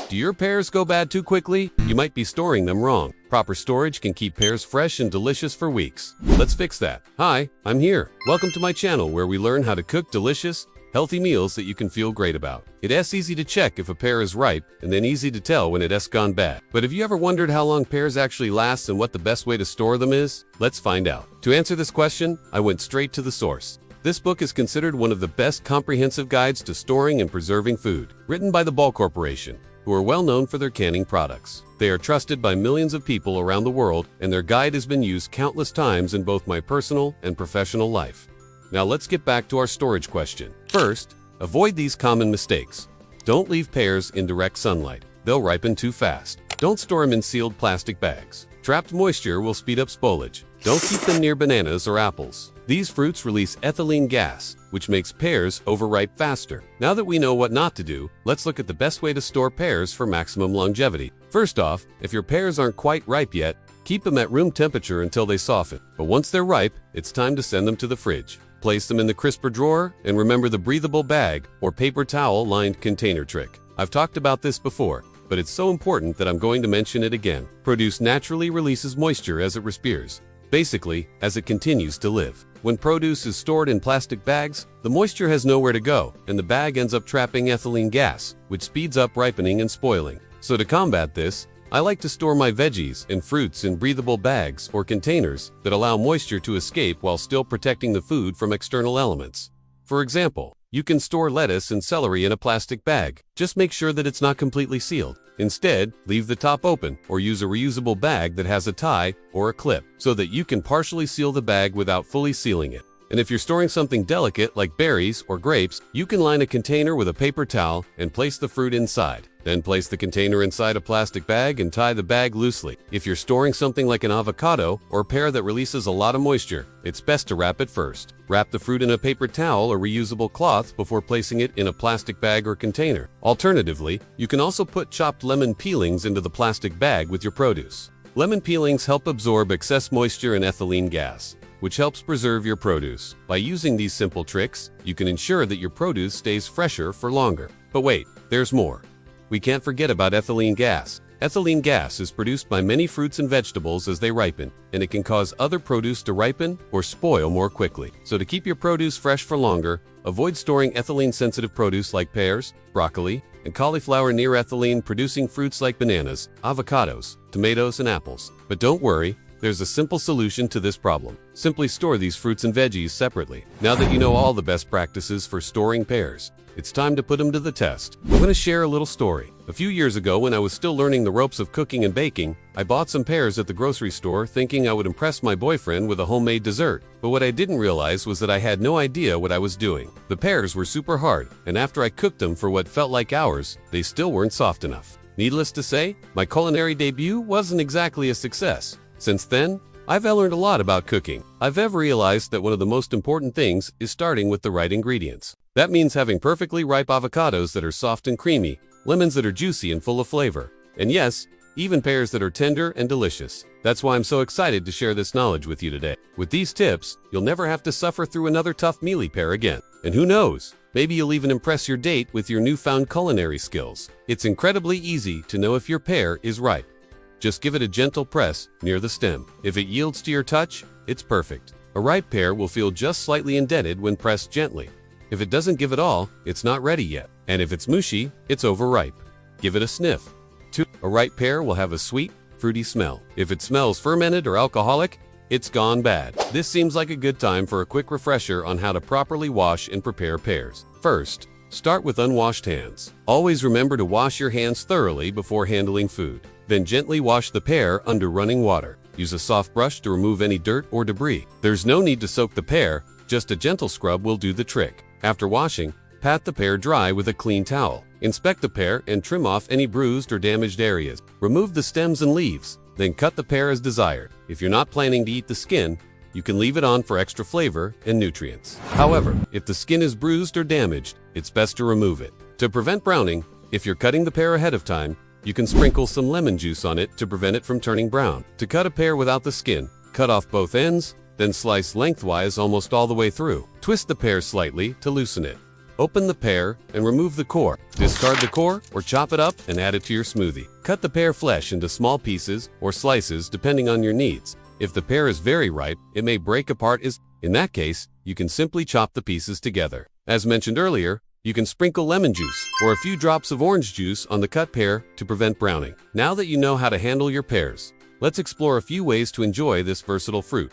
Do your pears go bad too quickly? You might be storing them wrong. Proper storage can keep pears fresh and delicious for weeks. Let's fix that. Hi, I'm here. Welcome to my channel where we learn how to cook delicious, healthy meals that you can feel great about. It's easy to check if a pear is ripe and then easy to tell when it's gone bad. But have you ever wondered how long pears actually last and what the best way to store them is? Let's find out. To answer this question, I went straight to the source. This book is considered one of the best comprehensive guides to storing and preserving food, written by the Ball Corporation, who are well known for their canning products. They are trusted by millions of people around the world, and their guide has been used countless times in both my personal and professional life. Now let's get back to our storage question. First, avoid these common mistakes. Don't leave pears in direct sunlight. They'll ripen too fast. Don't store them in sealed plastic bags. Trapped moisture will speed up spoilage. Don't keep them near bananas or apples. These fruits release ethylene gas, which makes pears overripe faster. Now that we know what not to do, let's look at the best way to store pears for maximum longevity. First off, if your pears aren't quite ripe yet, keep them at room temperature until they soften. But once they're ripe, it's time to send them to the fridge. Place them in the crisper drawer, and remember the breathable bag or paper towel lined container trick. I've talked about this before, but it's so important that I'm going to mention it again. Produce naturally releases moisture as it respires. Basically, as it continues to live. When produce is stored in plastic bags, the moisture has nowhere to go, and the bag ends up trapping ethylene gas, which speeds up ripening and spoiling. So to combat this, I like to store my veggies and fruits in breathable bags or containers that allow moisture to escape while still protecting the food from external elements. For example, you can store lettuce and celery in a plastic bag. Just make sure that it's not completely sealed. Instead, leave the top open or use a reusable bag that has a tie or a clip so that you can partially seal the bag without fully sealing it. And if you're storing something delicate like berries or grapes, you can line a container with a paper towel and place the fruit inside. Then place the container inside a plastic bag and tie the bag loosely. If you're storing something like an avocado or pear that releases a lot of moisture, it's best to wrap it first. Wrap the fruit in a paper towel or reusable cloth before placing it in a plastic bag or container. Alternatively, you can also put chopped lemon peelings into the plastic bag with your produce. Lemon peelings help absorb excess moisture and ethylene gas, which helps preserve your produce. By using these simple tricks, you can ensure that your produce stays fresher for longer. But wait, there's more. We can't forget about ethylene gas. Ethylene gas is produced by many fruits and vegetables as they ripen, and it can cause other produce to ripen or spoil more quickly. So to keep your produce fresh for longer, avoid storing ethylene-sensitive produce like pears, broccoli, and cauliflower near ethylene-producing fruits like bananas, avocados, tomatoes, and apples. But don't worry, there's a simple solution to this problem. Simply store these fruits and veggies separately. Now that you know all the best practices for storing pears, it's time to put them to the test. I'm going to share a little story. A few years ago, when I was still learning the ropes of cooking and baking, I bought some pears at the grocery store thinking I would impress my boyfriend with a homemade dessert. But what I didn't realize was that I had no idea what I was doing. The pears were super hard, and after I cooked them for what felt like hours, they still weren't soft enough. Needless to say, my culinary debut wasn't exactly a success. Since then, I've learned a lot about cooking. I've realized that one of the most important things is starting with the right ingredients. That means having perfectly ripe avocados that are soft and creamy, lemons that are juicy and full of flavor, and yes, even pears that are tender and delicious. That's why I'm so excited to share this knowledge with you today. With these tips, you'll never have to suffer through another tough mealy pear again. And who knows, maybe you'll even impress your date with your newfound culinary skills. It's incredibly easy to know if your pear is ripe. Just give it a gentle press near the stem. If it yields to your touch, it's perfect. A ripe pear will feel just slightly indented when pressed gently. If it doesn't give at all, it's not ready yet. And if it's mushy, it's overripe. Give it a sniff. 2. A ripe pear will have a sweet, fruity smell. If it smells fermented or alcoholic, it's gone bad. This seems like a good time for a quick refresher on how to properly wash and prepare pears. First, start with unwashed hands. Always remember to wash your hands thoroughly before handling food. Then gently wash the pear under running water. Use a soft brush to remove any dirt or debris. There's no need to soak the pear, just a gentle scrub will do the trick. After washing, pat the pear dry with a clean towel. Inspect the pear and trim off any bruised or damaged areas. Remove the stems and leaves, then cut the pear as desired. If you're not planning to eat the skin, you can leave it on for extra flavor and nutrients. However, if the skin is bruised or damaged, it's best to remove it. To prevent browning, if you're cutting the pear ahead of time, you can sprinkle some lemon juice on it to prevent it from turning brown. To cut a pear without the skin, cut off both ends, then slice lengthwise almost all the way through. Twist the pear slightly to loosen it. Open the pear and remove the core. Discard the core or chop it up and add it to your smoothie. Cut the pear flesh into small pieces or slices depending on your needs. If the pear is very ripe, it may break apart. In that case, you can simply chop the pieces together. As mentioned earlier, you can sprinkle lemon juice or a few drops of orange juice on the cut pear to prevent browning. Now that you know how to handle your pears, let's explore a few ways to enjoy this versatile fruit.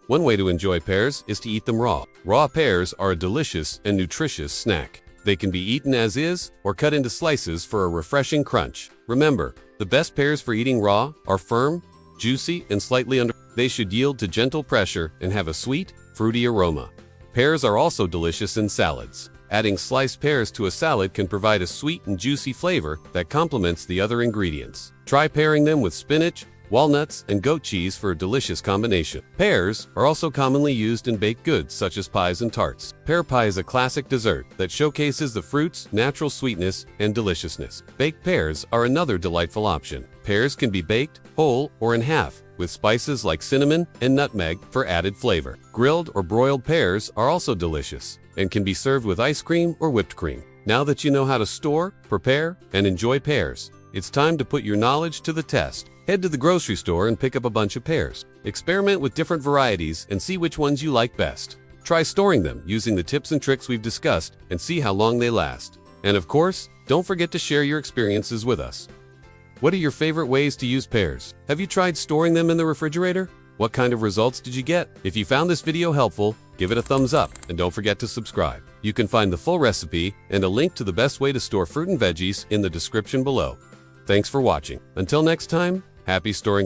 One way to enjoy pears is to eat them raw. Raw pears are a delicious and nutritious snack. They can be eaten as is or cut into slices for a refreshing crunch. Remember, the best pears for eating raw are firm, juicy, and slightly under. They should yield to gentle pressure and have a sweet, fruity aroma. Pears are also delicious in salads. Adding sliced pears to a salad can provide a sweet and juicy flavor that complements the other ingredients. Try pairing them with spinach, walnuts, and goat cheese for a delicious combination. Pears are also commonly used in baked goods such as pies and tarts. Pear pie is a classic dessert that showcases the fruit's natural sweetness and deliciousness. Baked pears are another delightful option. Pears can be baked, whole, or in half, with spices like cinnamon and nutmeg for added flavor. Grilled or broiled pears are also delicious and can be served with ice cream or whipped cream. Now that you know how to store, prepare, and enjoy pears, it's time to put your knowledge to the test. Head to the grocery store and pick up a bunch of pears. Experiment with different varieties and see which ones you like best. Try storing them using the tips and tricks we've discussed and see how long they last. And of course, don't forget to share your experiences with us. What are your favorite ways to use pears? Have you tried storing them in the refrigerator? What kind of results did you get? If you found this video helpful, give it a thumbs up and don't forget to subscribe. You can find the full recipe and a link to the best way to store fruit and veggies in the description below. Thanks for watching. Until next time, happy storing.